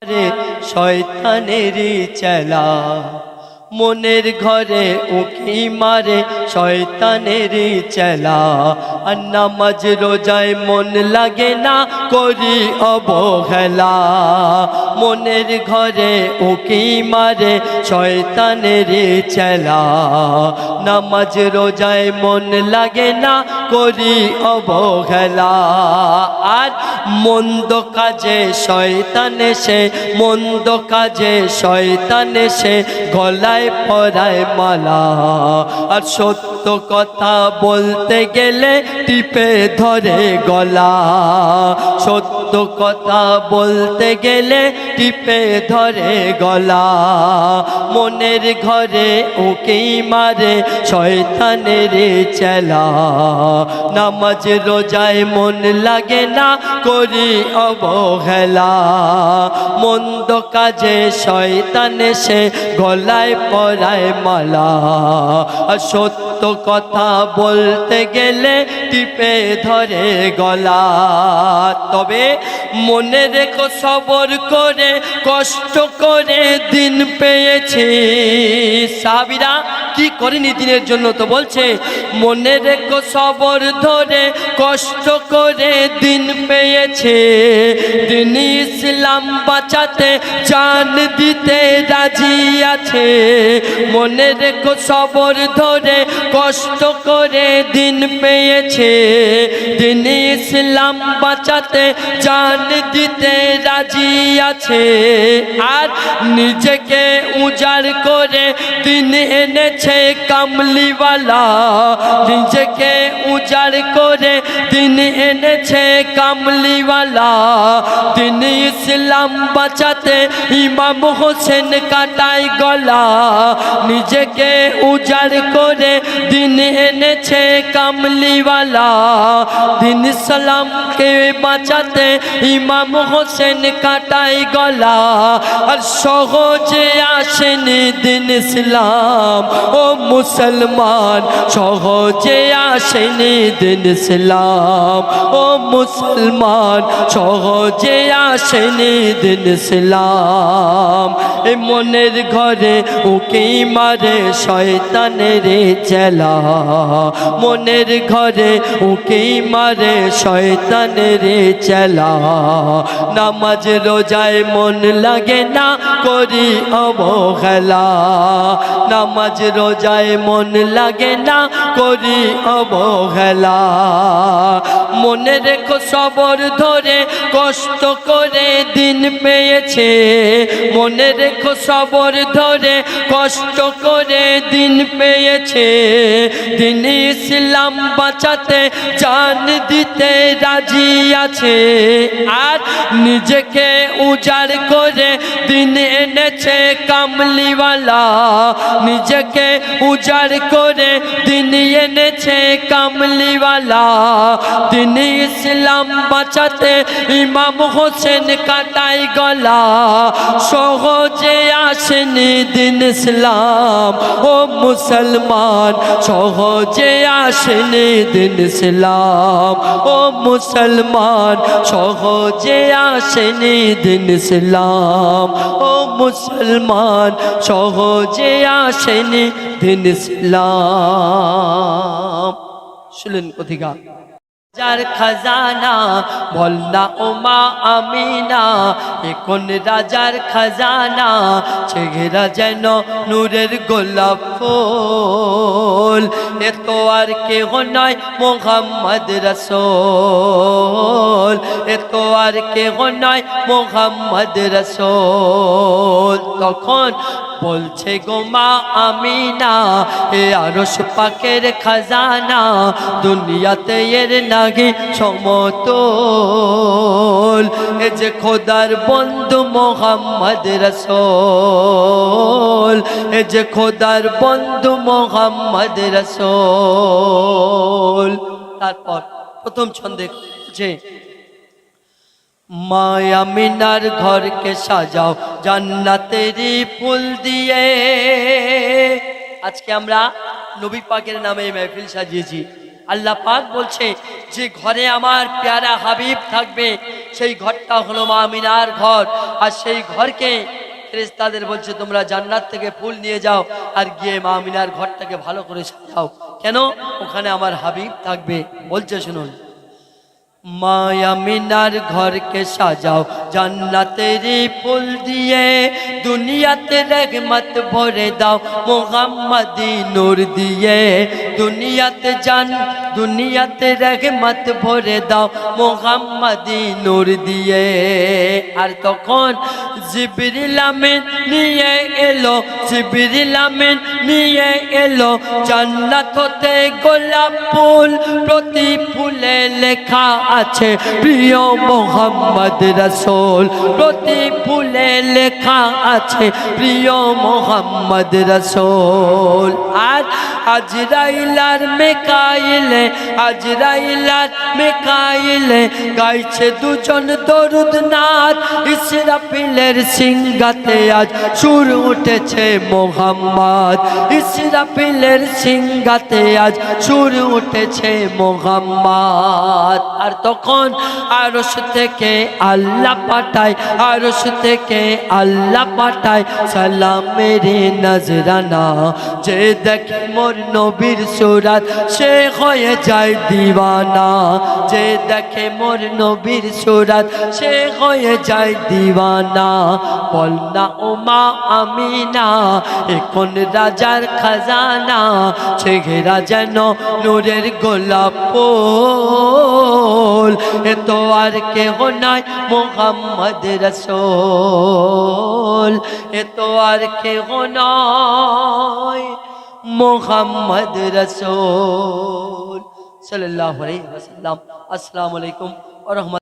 রে শয়তানেরই চেলা মনের ঘরে উকি মারে শয়তানেরই চেলা আর নামাজ রোজায় মন লাগে না করি অবহেলা মনের ঘরে উকি মারে শয়তানেরই চেলা নামাজ রোজায় মন লাগে না করি অবহেলা আর মন্দ কাজে শয়তান এসে মন্দ কাজে শয়তান এসে গলায় পরায় মালা আর সত্য কথা বলতে গেলে টিপে ধরে গলা সত্য কথা বলতে গেলে টিপে ধরে গলা মনের ঘরে উকি মারে শয়তানের চেলা নামাজ রোজায় মন লাগে না করি অবহেলা মন্দ কাজে শয়তান এসে গলায় পরায় মালা আর সত্য কথা বলতে গেলে টিপে ধরে গলা তবে মনে রেখো সবর করে কষ্ট করে দিন পেয়েছি সাহাবীরা কি করেনি দিনের জন্য তো বলছে মনে রেখো সবর ধরে কষ্ট করে দিন পেয়েছে দিন ইসলাম বাঁচাতে জান দিতে রাজি আছে মনে রেখো সবর ধরে কষ্ট করে দিন পেয়েছে দিন ইসলাম বাঁচাতে জান দিতে রাজি আছে আর নিজেকে উজাড় করে দিন এনেছে কামলিওয়ালা নিজেকে উজাড় করে দিন এনেছে কামলিওয়ালা দিন ইসলাম বাঁচাতে ইমাম হোসেন কাটায় গলা নিজেকে উজাড় করে দিন এনেছে কামলিওয়ালা দিন ইসলামকে বাঁচাতে ইমাম হোসেন কাটায় গলা আর সহজে আসেনি দিন ইসলাম ও মুসলমান সহজে আসেনি দিন ইসলাম ও মুসলমান সহজে আসেনি দিন ইসলাম এই মনের ঘরে উকি মারে শয়তানের চেলা মনের ঘরে উকি মারে শয়তানের চেলা নামাজ রোজায় মন লাগে না করি অবহেলা নামাজ রোজায় মন লাগে না করি অবহেলা মনে রেখো সবর ধরে কষ্ট করে দিন পেয়েছে মনে রেখো সবর ধরে কষ্ট করে দিন পেয়েছে দিন ইসলাম বাঁচাতে জান দিতে রাজি আছে আর নিজেকে উজাড় করে দিন এনেছে কামলিওয়ালা নিজেকে উজাড় করে দিন এনেছে কামলিওয়ালা দিন ইসলাম বাঁচাতে ইমাম হোসেন কাটায় গলা সহজে আসেনি দিন ইসলাম ও মুসলমান সহজে আসেনি দিন ইসলাম ও মুসলমান সহজে আসেনি দিন ইসলাম ও মুসলমান সহজে আসেনি দিন ইসলাম শুনলেন কথিকা যার খাজানা বল না ওমা আমিনা এখন রাজার খাজানা চেহারা যেন নূরের গোলাপ ফুল এ তো আর কেহ নয় মোহাম্মদ রাসূল এ তো আর কেহ নয় মোহাম্মদ রাসূল তখন বলছে গোমা আমিনা এ আরশ পাকের খাজানা দুনিয়াতে এর নাহি সমতুল এ যে খোদার বন্ধু মোহাম্মদ রাসূল এ যে খোদার বন্ধু মোহাম্মদ রাসূল তারপর প্রথম ছন্দে যে মায়া মিনার ঘরকে সাজাও জান্নাতেরি ফুল দিয়ে আজকে আমরা নবী পাকের নামে মেহফিল সাজিয়েছি আল্লাহ পাক বলছে যে ঘরে আমার প্যারা হাবিব থাকবে সেই ঘরটা হলো মা আমিনার ঘর। আর সেই ঘরকে ফেরেশতাদের বলছে তোমরা জান্নাত থেকে ফুল নিয়ে যাও আর গিয়ে মা আমিনার ঘরটাকে ভালো করে সাজাও, কেন? ওখানে আমার হাবিব থাকবে। বলছে শুনুন, মা আমিনার ঘরকে সাজাও জান্নাতেরই ফুল দিয়ে, দুনিয়াতে রহমত ভরে দাও মুহাম্মাদি নূর দিয়ে, দুনিয়াতে রহমত ভরে দাও মুহাম্মাদি নূর দিয়ে। আর তখন জিবরিল আমিন নিয়ে এলো, জিবরিল আমিন নিয়ে এলো জান্নাত হতে গোলাপ ফুল, প্রতি ফুলে লেখা আছে প্রিয় মোহাম্মদ রাসূল, প্রতি ফুলে লেখা আছে প্রিয় মোহাম্মদ রাসূল। আর আজরাইল আর মিকাইলে গাইছে দুজন দরুদ নাথ, ইসরাফিলের সিংহাতে আজ সুর উঠেছে মোহাম্মদ, ইসরাফিলের সিংহাতে আজ সুর উঠেছে মোহাম্মদ। আর তখন আরশ থেকে আল্লাহ পাঠায়, আরশ থেকে আল্লাহ পাঠায় সালামের নজরানা, যে দেখে মোর নবীর সুরাত সে হয়ে যায় দিওয়ানা, যে দেখে মোর নবীর সুরাত সে হয়ে যায় দিওয়ানা। বল না ও মা আমিনা এ কোন রাজার খাজানা, ছেঘেরা যেন নূরের গোলাপ ফুল, এ তো আর কেহ নয় মুহাম্মদ রাসূল, এ তো আর কেহ নয় মুহাম্মদ রাসূল সাল্লাল্লাহু আলাইহি ওয়াসাল্লাম। আসসালামু আলাইকুম ওয়া রাহমাতুল্লাহ।